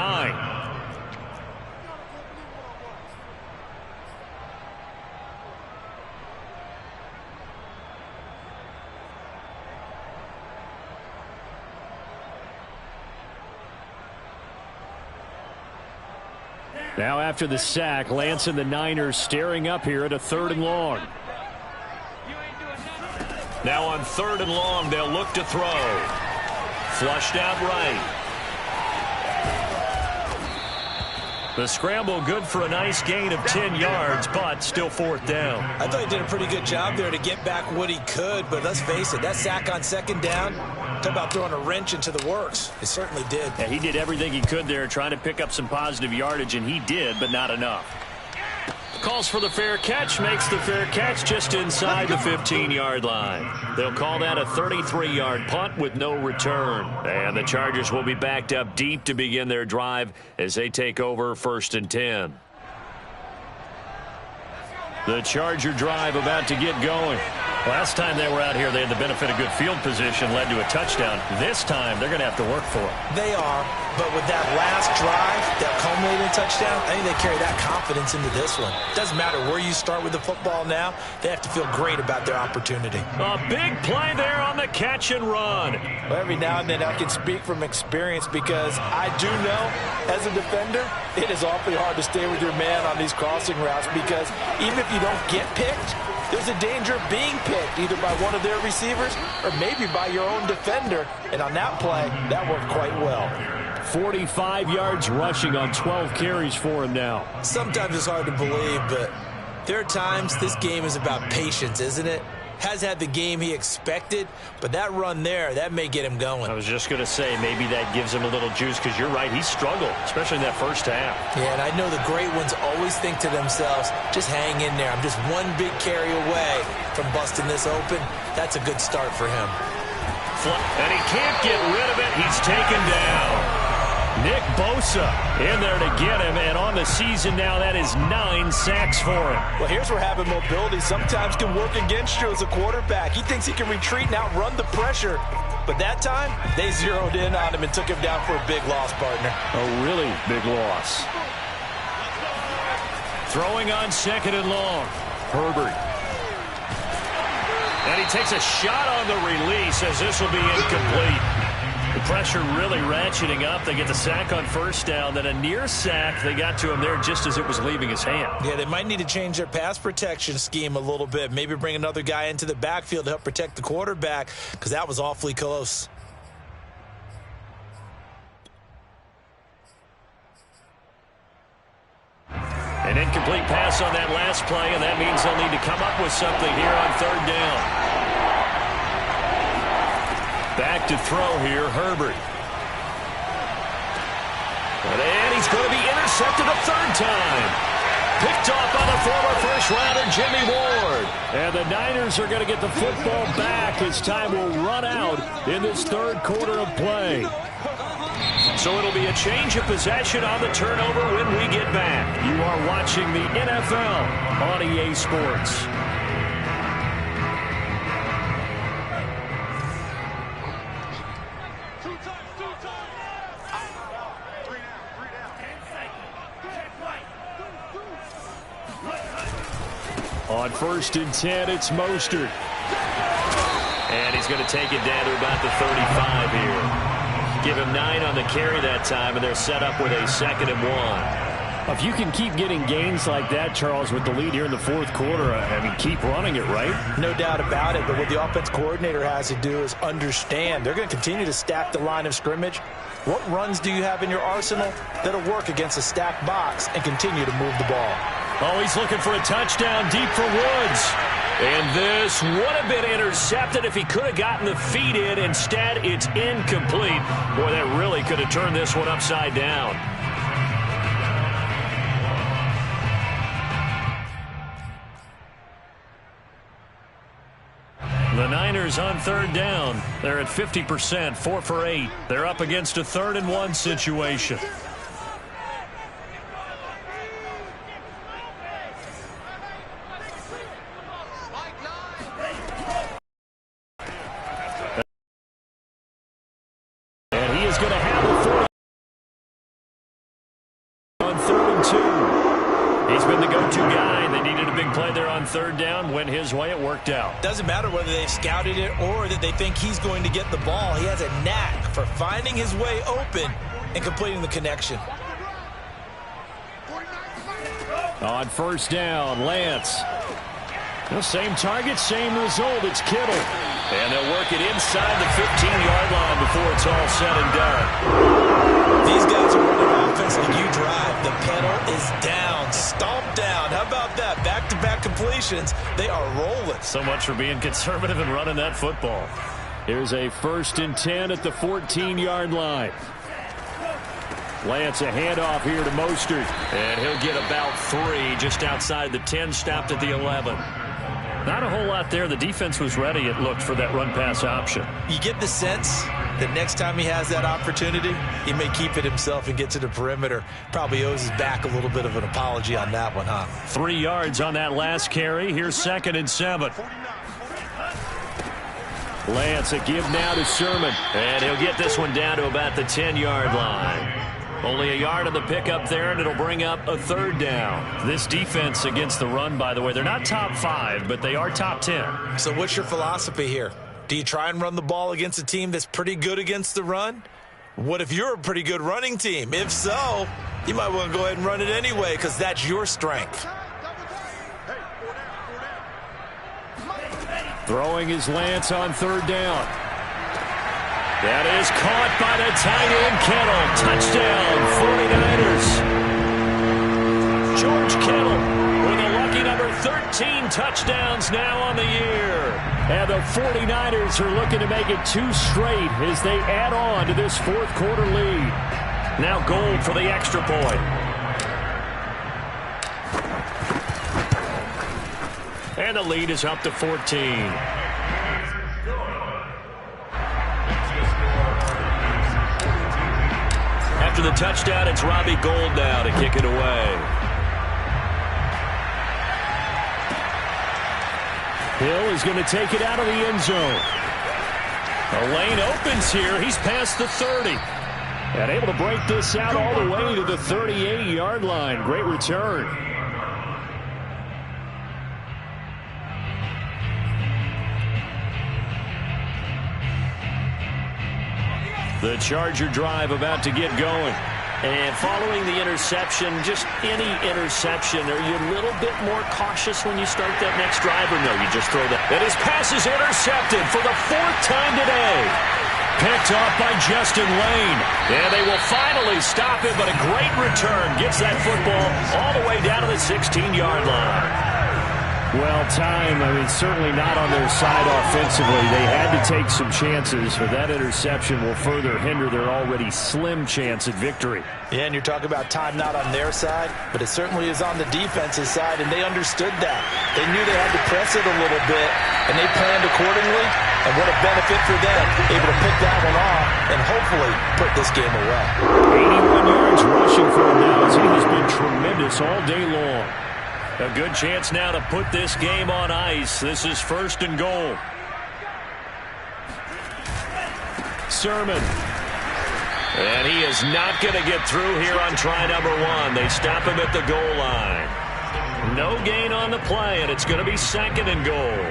Now after the sack, Lance and the Niners staring up here at a 3rd and long. Now on 3rd and long, they'll look to throw. Flushed out right. The scramble good for a nice gain of 10 yards, but still 4th down. I thought he did a pretty good job there to get back what he could, but let's face it, that sack on 2nd down, talk about throwing a wrench into the works. It certainly did. Yeah, he did everything he could there trying to pick up some positive yardage, and he did, but not enough. Calls for the fair catch, makes the fair catch just inside the 15-yard line. They'll call that a 33-yard punt with no return. And the Chargers will be backed up deep to begin their drive as they take over 1st and 10. The Charger drive about to get going. Last time they were out here, they had the benefit of good field position, led to a touchdown. This time, they're going to have to work for it. They are, but with that last drive, that culminating touchdown, I think they carry that confidence into this one. Doesn't matter where you start with the football now, they have to feel great about their opportunity. A big play there on the catch and run. Well, every now and then I can speak from experience because I do know, as a defender, it is awfully hard to stay with your man on these crossing routes because even if you don't get picked, there's a danger of being picked either by one of their receivers or maybe by your own defender. And on that play, that worked quite well. 45 yards rushing on 12 carries for him now. Sometimes it's hard to believe, but there are times this game is about patience, isn't it? Has had the game he expected, but that run there, that may get him going. I was just going to say, maybe that gives him a little juice because you're right, he struggled, especially in that first half. Yeah, and I know the great ones always think to themselves, just hang in there. I'm just one big carry away from busting this open. That's a good start for him. And he can't get rid of it. He's taken down. Nick Bosa in there to get him, and on the season now, that is 9 sacks for him. Well, here's where having mobility sometimes can work against you as a quarterback. He thinks he can retreat and outrun the pressure. But that time, they zeroed in on him and took him down for a big loss, partner. A really big loss. Throwing on 2nd and long. Herbert. And he takes a shot on the release as this will be incomplete. The pressure really ratcheting up. They get the sack on 1st down, then a near sack. They got to him there just as it was leaving his hand. Yeah, they might need to change their pass protection scheme a little bit. Maybe bring another guy into the backfield to help protect the quarterback because that was awfully close. An incomplete pass on that last play, and that means they'll need to come up with something here on 3rd down. Back to throw here, Herbert. And he's going to be intercepted a 3rd time. Picked off by the former first-rounder, Jimmy Ward. And the Niners are going to get the football back as time will run out in this 3rd quarter of play. So it'll be a change of possession on the turnover when we get back. You are watching the NFL on EA Sports. On 1st and 10, it's Mostert. And he's going to take it down to about the 35 here. Give him 9 on the carry that time, and they're set up with a 2nd and 1. If you can keep getting gains like that, Charles, with the lead here in the 4th quarter, I mean, keep running it, right? No doubt about it, but what the offense coordinator has to do is understand. They're going to continue to stack the line of scrimmage. What runs do you have in your arsenal that'll work against a stacked box and continue to move the ball? Oh, he's looking for a touchdown deep for Woods. And this would have been intercepted if he could have gotten the feet in. Instead, it's incomplete. Boy, that really could have turned this one upside down. The Niners on 3rd down. They're at 50%, 4 for 8. They're up against a 3rd and 1 situation. And he is going to have the 40 on 3rd and 2. He's been the go-to guy. They needed a big play there on 3rd down. Went his way. It worked out. Doesn't matter whether they've scouted it or that they think he's going to get the ball. He has a knack for finding his way open and completing the connection. On first down, Lance. The same target, same result. It's Kittle. And they'll work it inside the 15-yard line before it's all said and done. These guys are running offense like you drive. The pedal is down, stomped down. How about that? Back-to-back completions. They are rolling. So much for being conservative and running that football. Here's a 1st and 10 at the 14-yard line. Lance, a handoff here to Mostert. And he'll get about 3 just outside the 10, stopped at the 11. Not a whole lot there. The defense was ready, it looked, for that run-pass option. You get the sense that next time he has that opportunity, he may keep it himself and get to the perimeter. Probably owes his back a little bit of an apology on that one, huh? 3 yards on that last carry. Here's 2nd and 7. Lance, a give now to Sherman. And he'll get this one down to about the 10-yard line. Only a yard on the pickup there, and it'll bring up a 3rd down. This defense against the run, by the way, they're not top 5, but they are top 10. So what's your philosophy here? Do you try and run the ball against a team that's pretty good against the run? What if you're a pretty good running team? If so, you might want to go ahead and run it anyway because that's your strength. Throwing his Lance on 3rd down. That is caught by the tight end, Kittle. Touchdown, 49ers. George Kittle with a lucky number 13 touchdowns now on the year. And the 49ers are looking to make it 2 straight as they add on to this 4th quarter lead. Now Gold for the extra point. And the lead is up to 14. After the touchdown, it's Robbie Gould now to kick it away. Hill is going to take it out of the end zone. The lane opens here. He's past the 30. And able to break this out all the way to the 38-yard line. Great return. The Charger drive about to get going. And following the interception, just any interception, are you a little bit more cautious when you start that next drive, or no, you just throw that? And his pass is intercepted for the 4th time today. Picked off by Justin Lane. And they will finally stop him, but a great return gets that football all the way down to the 16-yard line. Well, time, certainly not on their side offensively. They had to take some chances, but that interception will further hinder their already slim chance at victory. Yeah, and you're talking about time not on their side, but it certainly is on the defense's side, and they understood that. They knew they had to press it a little bit, and they planned accordingly, and what a benefit for them, able to pick that one off and hopefully put this game away. 81 yards rushing for him now, as he has been tremendous all day long. A good chance now to put this game on ice. This is 1st and goal. Sermon. And he is not going to get through here on try number 1. They stop him at the goal line. No gain on the play, and it's going to be 2nd and goal.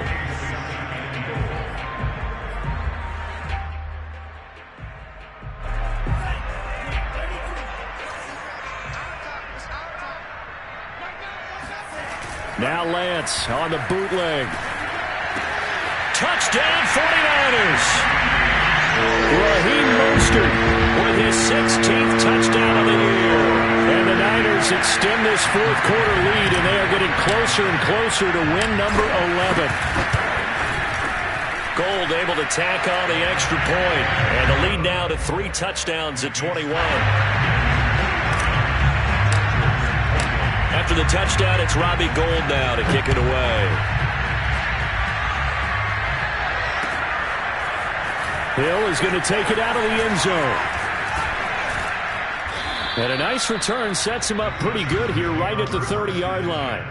Now Lance on the bootleg. Touchdown 49ers. Raheem Mostert with his 16th touchdown of the year. And the Niners extend this 4th quarter lead, and they are getting closer and closer to win number 11. Gold able to tack on the extra point. And the lead now to 3 touchdowns at 21. After the touchdown, it's Robbie Gould now to kick it away. Hill is going to take it out of the end zone. And a nice return sets him up pretty good here right at the 30-yard line.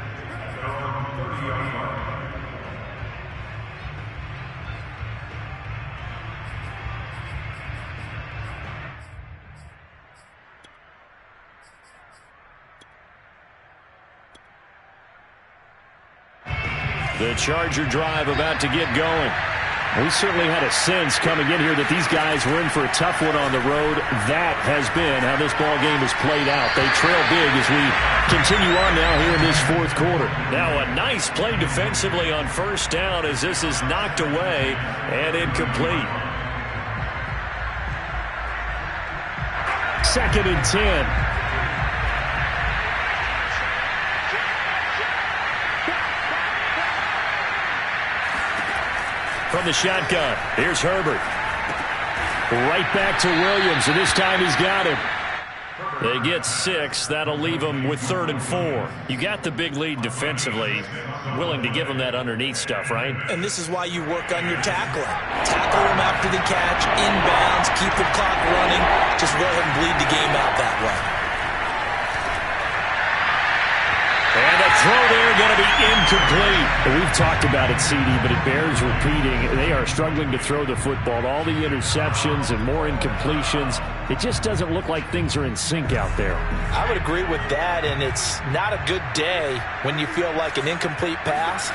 The Charger drive about to get going. We certainly had a sense coming in here that these guys were in for a tough one on the road. That has been how this ball game has played out. They trail big as we continue on now here in this fourth quarter. Now a nice play defensively on first down as this is knocked away and incomplete. 2nd and 10. From the shotgun, here's Herbert. Right back to Williams, and this time he's got him. They get 6. That'll leave them with 3rd and 4. You got the big lead defensively. Willing to give them that underneath stuff, right? And this is why you work on your tackling. Tackle them after the catch, inbounds, keep the clock running. Just go ahead and bleed the game out that way. And the throw there going to be incomplete. We've talked about it, CD, but it bears repeating. They are struggling to throw the football. All the interceptions and more incompletions. It just doesn't look like things are in sync out there. I would agree with that, and it's not a good day when you feel like an incomplete pass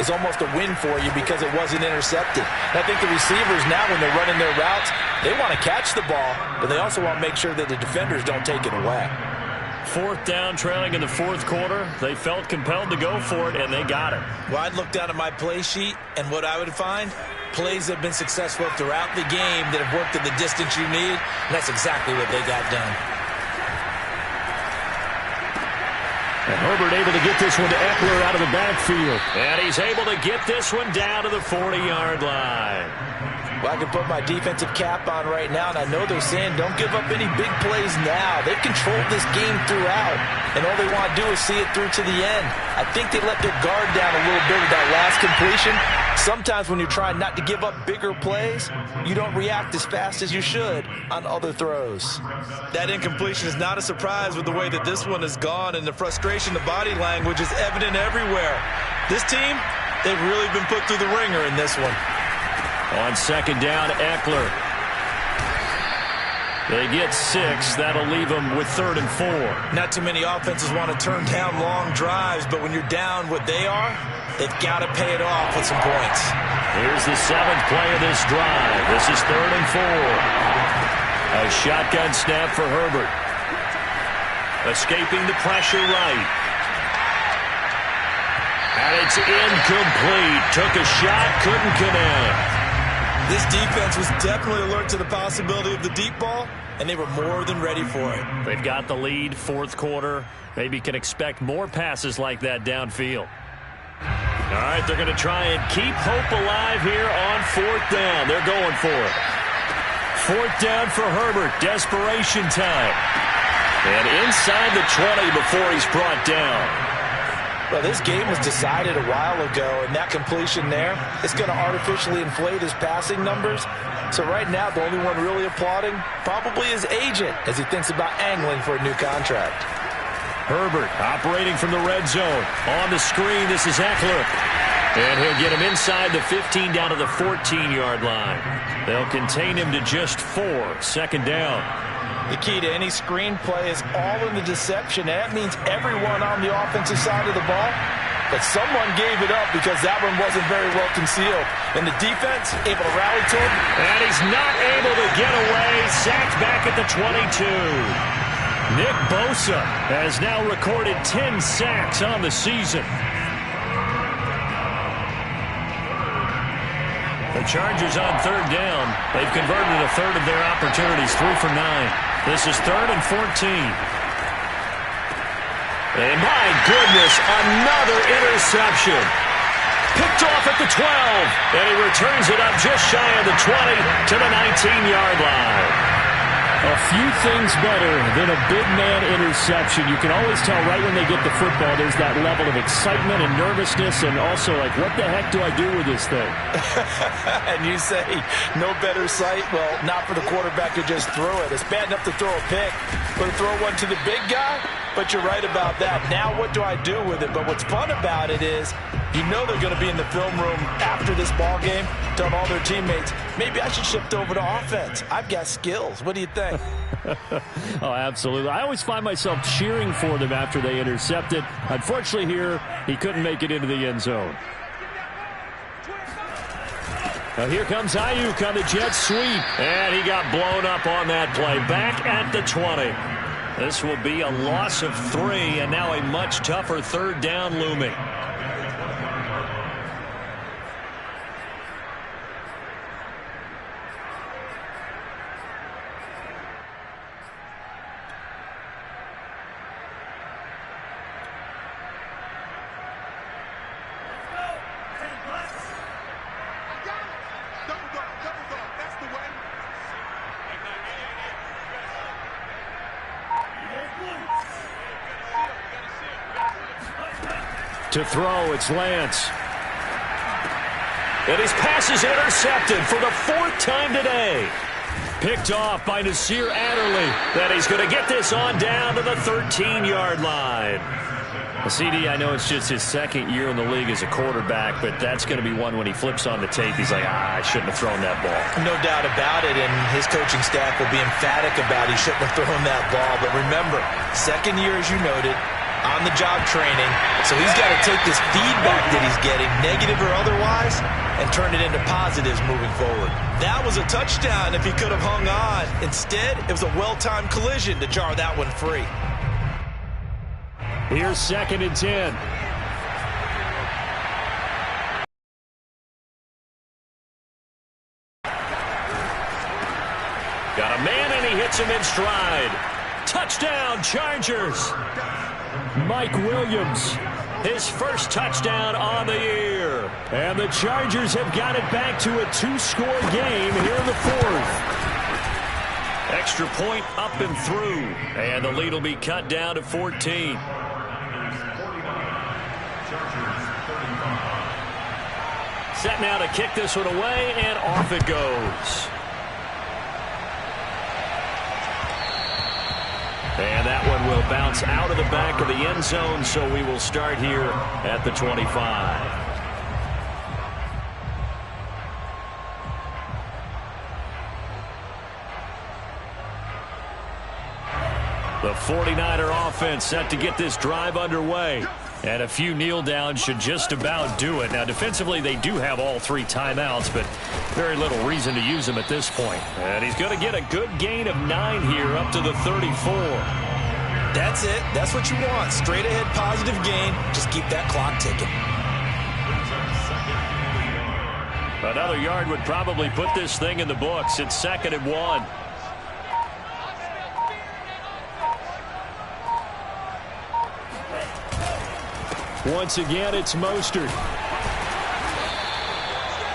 is almost a win for you because it wasn't intercepted. And I think the receivers now, when they're running their routes, they want to catch the ball, but they also want to make sure that the defenders don't take it away. 4th down, trailing in the fourth quarter. They felt compelled to go for it, and they got it. Well, I'd look down at my play sheet, and what I would find, plays that have been successful throughout the game that have worked at the distance you need, and that's exactly what they got done. And Herbert able to get this one to Eckler out of the backfield. And he's able to get this one down to the 40-yard line. Well, I can put my defensive cap on right now, and I know they're saying don't give up any big plays now. They've controlled this game throughout, and all they want to do is see it through to the end. I think they let their guard down a little bit with that last completion. Sometimes when you're trying not to give up bigger plays, you don't react as fast as you should on other throws. That incompletion is not a surprise with the way that this one has gone, and the frustration, the body language is evident everywhere. This team, they've really been put through the ringer in this one. On 2nd down, Eckler. They get 6. That'll leave them with 3rd and 4. Not too many offenses want to turn down long drives, but when you're down what they are, they've got to pay it off with some points. Here's the 7th play of this drive. This is 3rd and 4. A shotgun snap for Herbert. Escaping the pressure right. And it's incomplete. Took a shot, couldn't connect. This defense was definitely alert to the possibility of the deep ball, and they were more than ready for it. They've got the lead, fourth quarter. Maybe can expect more passes like that downfield. All right, they're going to try and keep hope alive here on 4th down. They're going for it. 4th down for Herbert. Desperation time. And inside the 20 before he's brought down. Well, this game was decided a while ago, and that completion there is going to artificially inflate his passing numbers. So right now, the only one really applauding probably his agent as he thinks about angling for a new contract. Herbert operating from the red zone. On the screen, this is Eckler. And he'll get him inside the 15 down to the 14-yard line. They'll contain him to just 4. 2nd down. The key to any screenplay is all in the deception. That means everyone on the offensive side of the ball. But someone gave it up because that one wasn't very well concealed. And the defense able to rally to him. And he's not able to get away. Sacked back at the 22. Nick Bosa has now recorded 10 sacks on the season. The Chargers on 3rd down. They've converted a third of their opportunities, 3 for 9. This is 3rd and 14. And my goodness, another interception. Picked off at the 12. And he returns it up just shy of the 20 to the 19-yard line. A few things better than a big man interception. You can always tell right when they get the football, there's that level of excitement and nervousness, and also like, what the heck do I do with this thing? And you say, no better sight? Well, not for the quarterback to just throw it. It's bad enough to throw a pick, but to throw one to the big guy? But you're right about that. Now what do I do with it? But what's fun about it is, you know they're going to be in the film room after this ball game, telling all their teammates, maybe I should shift over to offense. I've got skills. What do you think? Oh, absolutely. I always find myself cheering for them after they intercept it. Unfortunately here, he couldn't make it into the end zone. Now here comes Ayuk on the jet sweep. And he got blown up on that play. Back at the 20. This will be a loss of 3, and now a much tougher 3rd down looming. To throw, it's Lance. And his pass is intercepted for the 4th time today. Picked off by Nasir Adderley. Then he's going to get this on down to the 13-yard line. CD, I know it's just his 2nd year in the league as a quarterback, but that's going to be one when he flips on the tape. He's like, I shouldn't have thrown that ball. No doubt about it, and his coaching staff will be emphatic about he shouldn't have thrown that ball. But remember, 2nd year, as you noted, on-the-job training, so he's got to take this feedback that he's getting, negative or otherwise, and turn it into positives moving forward. That was a touchdown if he could have hung on. Instead, it was a well-timed collision to jar that one free. Here's 2nd and 10. Got a man, and he hits him in stride. Touchdown, Chargers. Mike Williams, his first touchdown on the year. And the Chargers have got it back to a 2-score game here in the 4th. Extra point up and through. And the lead will be cut down to 14. Set now to kick this one away, and off it goes. And that one will bounce out of the back of the end zone, so we will start here at the 25. The 49er offense set to get this drive underway. And a few kneel downs should just about do it. Now, defensively, they do have all 3 timeouts, but very little reason to use them at this point. And he's going to get a good gain of 9 here up to the 34. That's it. That's what you want. Straight ahead positive gain. Just keep that clock ticking. Another yard would probably put this thing in the books. It's 2nd and 1. Once again, it's Mostert.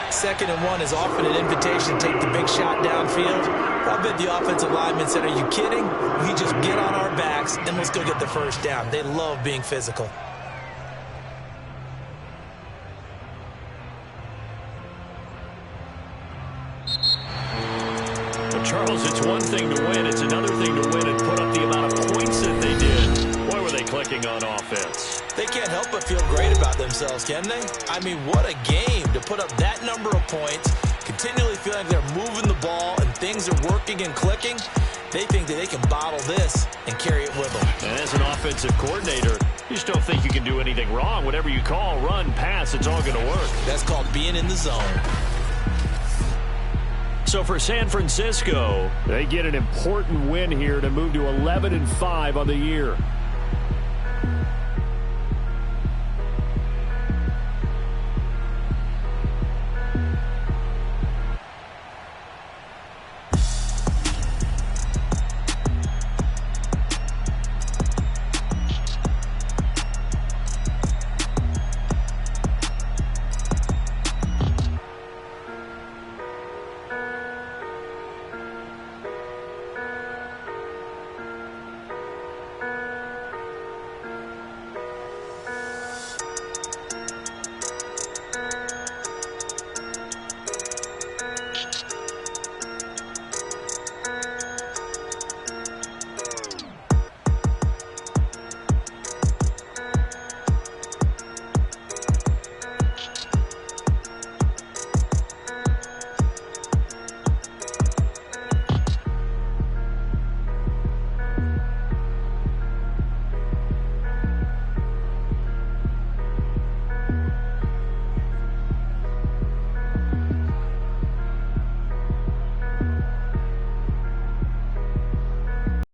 2nd and 1 is often an invitation to take the big shot downfield. I bet the offensive lineman said, are you kidding? We just get on our backs, and let's go get the first down. They love being physical. But Charles, it's one thing to win. It's another thing to win and put up the amount of points that they did. Boy, were they clicking on offense. They can't help but feel great about themselves, can they? I mean, what a game to put up that number of points, continually feeling like they're moving the ball and things are working and clicking. They think that they can bottle this and carry it with them. And as an offensive coordinator, you just don't think you can do anything wrong. Whatever you call, run, pass, it's all going to work. That's called being in the zone. So for San Francisco, they get an important win here to move to 11-5 on the year.